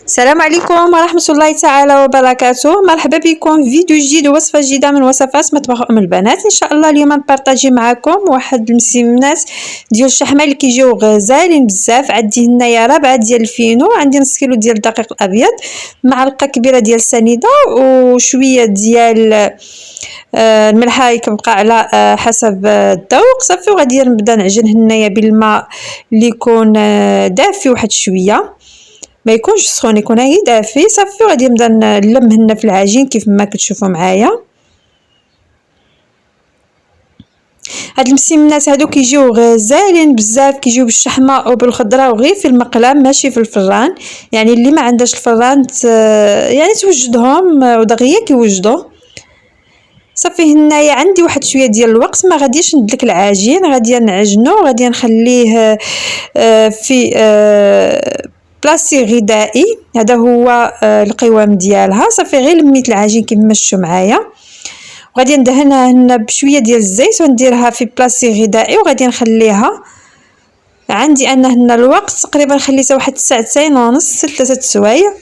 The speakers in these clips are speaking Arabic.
السلام عليكم ورحمة الله تعالى وبركاته. مرحبا بكم في فيديو جديد ووصفة جديدة من وصفات مطبخ ام البنات. ان شاء الله اليوم نبارطاجي معكم واحد المسمنات ديال الشحمه اللي كيجيو غزالين بزاف. عندي هنايا ربعه ديال الفينو، عندي نص كيلو ديال الدقيق الابيض، معلقه كبيره ديال السنيده، وشويه ديال الملحه كيبقى على حسب الذوق. صافي وغادي نبدا نعجن هنايا بالماء اللي يكون دافي واحد شويه، ما يكونش سخون، يكون غير دافي. صافي وغادي نبدا نلم هنا في العجين كيف ما كتشوفوا معايا. هاد المسمنات هادو كيجيو غزالين بزاف، كيجيو بالشحمه وبالخضره وغير في المقله ماشي في الفران. يعني اللي ما عندهاش الفران يعني توجدهم ودغيا كيوجدوا. صافي هنايا عندي واحد شويه ديال الوقت، ما غاديش ندلك العجين، غادي نعجنو، غادي نخليه في بلاستيك غذائي. هذا هو القوام ديالها. صافي غير لميت العجين كما شفتوا معايا، وغادي ندهنها هنا بشويه ديال الزيت ونديرها في بلاستيك غذائي وغادي نخليها. عندي انا هنا الوقت تقريبا خليتها واحد ساعتين ونص 3 سوايع.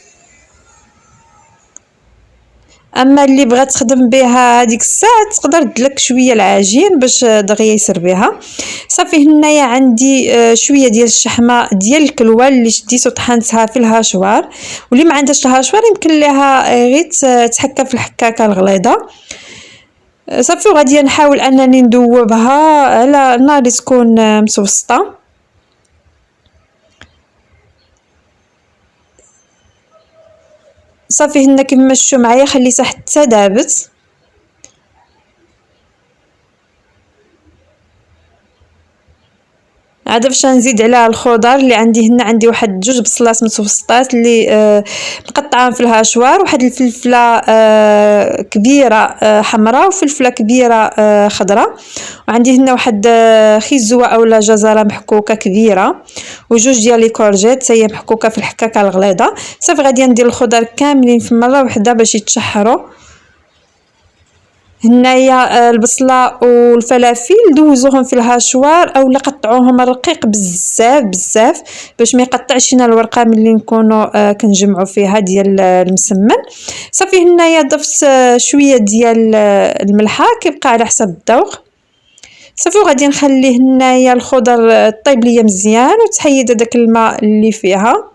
اما اللي بغات تخدم بها هذيك الساعه تقدر تدلك شويه العجين باش دغيا يسر بها. صافي هنايا عندي شويه ديال الشحمه ديال الكلوه اللي شديت وطحنتها في الهاشوار، واللي ما عندهاش الهاشوار يمكن لها غير تحكى في الحكاكه الغليظه. صافي وغادي نحاول انني ندوبها على نار اللي تكون متوسطه. صافي هنا كما شفتوا معايا خليتها حتى دابت. عاد باش نزيد عليها الخضر اللي عندي هنا، عندي واحد 2 بصلات متوسطات اللي مقطعاهم في الهاشوار، واحد الفلفله كبيره حمراء وفلفله كبيره خضراء، وعندي هنا واحد خيزوه اولا جزره محكوكه كبيره، وجوج ديال لي كورجيت هي محكوكه في الحكاكه الغليظه. صافي غادي ندير الخضر كاملين في مره واحده باش يتشحروا. هنايا البصله والفلافل دوزوهم في الهاشوار اولا قطعوهم رقيق بزاف بزاف باش ما يقطعش لنا الورقه ملي نكونوا كنجمعوا فيها ديال المسمن. صافي هنايا ضفت شويه ديال الملحه كيبقى على حسب الذوق. صافي وغادي نخلي هنايا الخضر طيب ليا مزيان وتحيد داك الماء اللي فيها.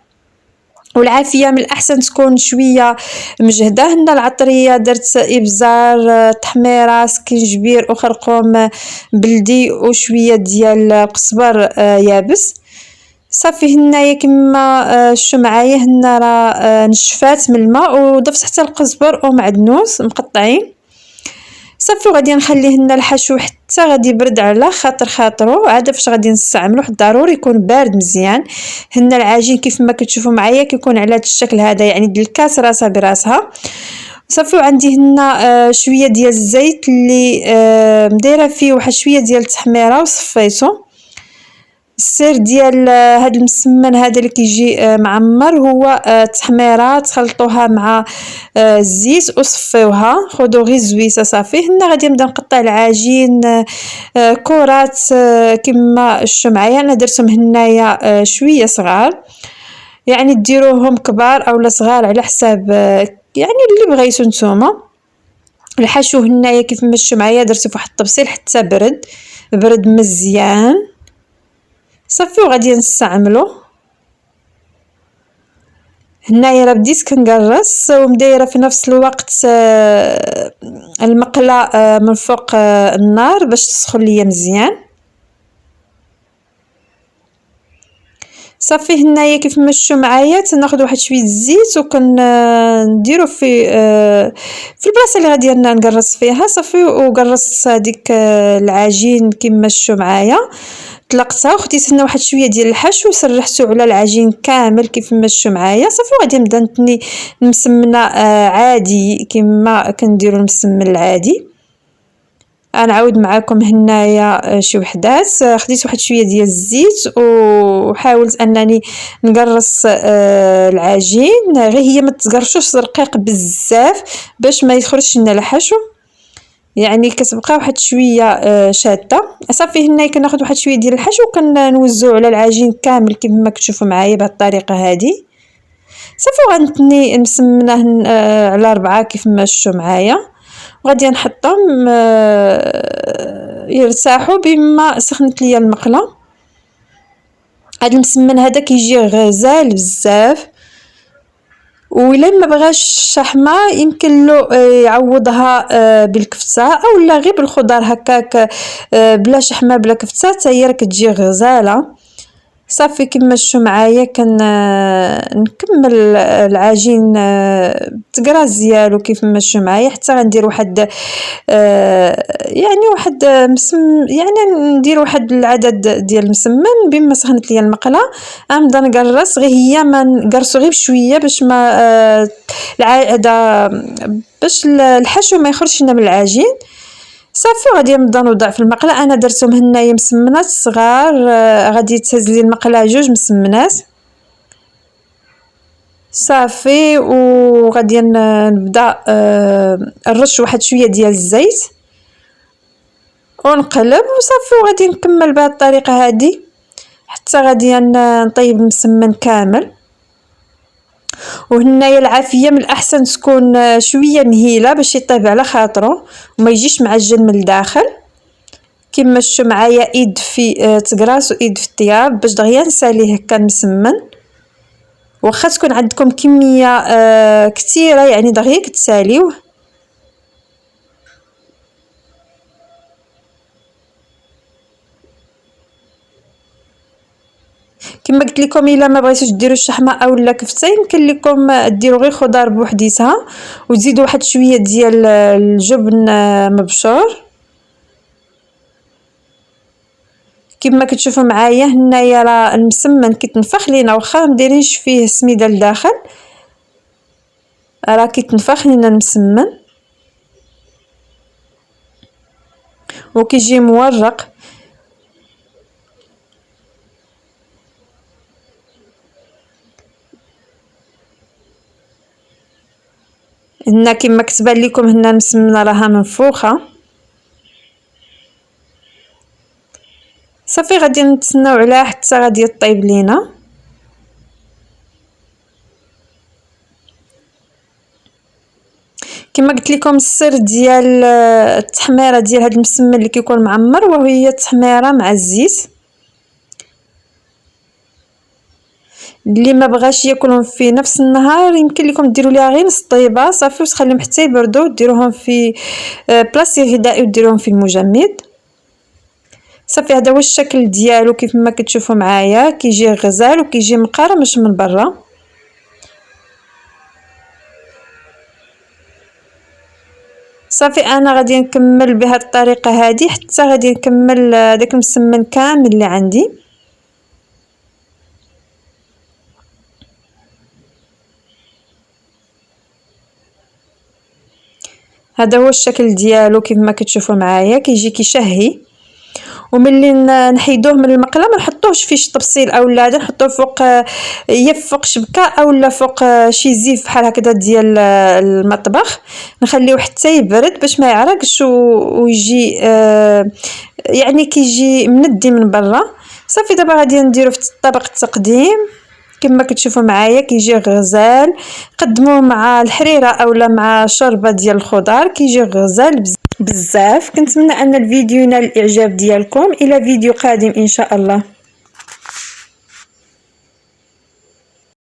والعافيه من الاحسن تكون شويه مجهده. هنا العطريه درت ابزار، تحميره، سكينجبير وخرقوم بلدي وشويه ديال القزبر يابس. صافي هنايا كما شفتوا معايا هنا راه نشفات من الماء وضفت حتى القزبر ومعدنوس مقطعين. صافي وغادي نخليه لنا الحشو حتى غادي يبرد على خاطرو. عاد فاش غادي نستعملو ضروري يكون بارد مزيان. هنا العجين كيف ما كتشوفوا معايا كيكون على هذا الشكل هذا، يعني الكاس راسها براسها. صافي وعندي هنا شويه ديال الزيت اللي مديره فيه واحد شويه ديال التحميره وصفيته. السر ديال هاد المسمن هذا اللي كيجي معمر هو التحميره تخلطوها مع الزيت وصفيوها، خذوا غير زويته. صافي هنا غادي نبدا نقطع العجين كرات كما شفتوا معايا. انا درتهم هنايا شويه صغار، يعني ديروهم كبار اولا صغار على حساب يعني اللي بغيتو نتوما. الحشو هنايا كيف ما شفتوا معايا درته فواحد الطبسيل حتى برد مزيان. صافي وغادي نستعملو. هنايا راه بديت كنقرص ومدايره في نفس الوقت المقله من فوق النار باش تسخن ليا مزيان. صافي هنايا كيف ما شفتوا معايا تناخذ واحد شويه الزيت وكنديرو في البلاصه اللي غادي نقرص فيها. صافي وقرصت هذيك العجين كما شفتوا معايا، طلقتها وخديت هنا واحد شويه ديال الحشو وسرحته على العجين كامل كيف ما شفتوا معايا. صافي وغادي نبدا نتني المسمنه عادي كما كنديروا المسمن العادي. نعاود معكم هنايا شي وحدات. خديت واحد شويه ديال الزيت وحاولت انني نقرص العجين، غير هي ما تقرشوش رقيق بزاف باش ما يخرجش لنا الحشو، يعني كتبقى واحد شويه شاده. صافي هنا كناخذ واحد شويه ديال الحشو وكنوزعو على العجين كامل كما كتشوفوا معايا بهذه الطريقه هذه. صافي غنتني نسمناه على 4 كيف ما شفتوا معايا، وغادي نحطهم يرتاحوا بما سخنت ليا المقله. هاد المسمن هذا كيجي غزال بزاف، وإلا ما بغاش الشحمه يمكن له يعوضها بالكفته اولا غير بالخضر هكاك بلا شحمه بلا كفته حتى هي راه كتجي غزاله. صافي كما شفتوا معايا نكمل العجين بالتقراص ديالو كيف ما شفتوا معايا حتى غندير واحد يعني واحد يعني ندير واحد العدد ديال المسمن بما سخنت ليا المقله. غنبدا نقرص غير هي ما نقرصو غير بشويه باش ما باش الحشو ما يخرجش لنا من العجين. صافي غادي نبدا نوضع في المقله. انا درتهم هنايا مسمنات صغار، غادي تهز لي المقله 2 مسمنات صافي. وغادي نبدا نرش واحد شويه ديال الزيت ونقلب وصافي، وغادي نكمل بهذه الطريقه هذه حتى غادي نطيب المسمن كامل. وهنايا العافيه من الاحسن تكون شويه مهيله باش يطيب على خاطره وما يجيش معجن من الداخل. كما شفتوا معايا ايد في تقراص وايد في الطياب باش دغيا نساليه هكا مسمن. واخا تكون عندكم كميه كثيره يعني دغيا كتساليوه. كما قلت لكم الا ما بغيتوش ديروا الشحمه اولا كفته يمكن لكم ديروا غير خضار بوحديتها وتزيدوا واحد شويه ديال الجبن مبشور. كما كتشوفوا معايا هنايا راه المسمن كيتنفخ لينا واخا مديرينش فيه سميده لداخل، راه كيتنفخ لينا المسمن وكيجي مورق. هنا كما كتبان لكم هنا المسمنه راها منفوخه. صافي غادي نتسناو عليها حتى غادي طيب لينا. كما قلت لكم السر ديال التحميره ديال هذا المسمن اللي كيكون معمر وهي التحميره مع الزيت. اللي ما بغاش ياكلهم في نفس النهار يمكن لكم ديروا ليها غير نص طيبه صافي وتخليهم حتى يبردوا وديروهم في بلاصتي غذائي وديروهم في المجمد. صافي هذا هو الشكل ديالو كيف ما كتشوفوا معايا كيجي غزال وكيجي مقرمش من برا. صافي انا غادي نكمل بهذه الطريقه هذه حتى غادي نكمل داك المسمن كامل اللي عندي. هذا هو الشكل ديالو كيف ما كتشوفوا معايا كيجي كيشهي. وملي نحيدوه من المقله ما نحطوهش فيه طبسيل اولا هذا نحطوه فوق يا فوق شبكه اولا فوق شي زيف بحال هكذا ديال المطبخ، نخليوه حتى يبرد باش ما يعرقش ويجي يعني كيجي مندي من برا. صافي دابا غادي نديرو في طبق التقديم كما كتشوفوا معايا كيجي غزال. قدموه مع الحريره اولا مع شوربه ديال الخضار كيجي غزال بزاف. كنتمنى ان الفيديو ينال الاعجاب ديالكم. الى فيديو قادم ان شاء الله.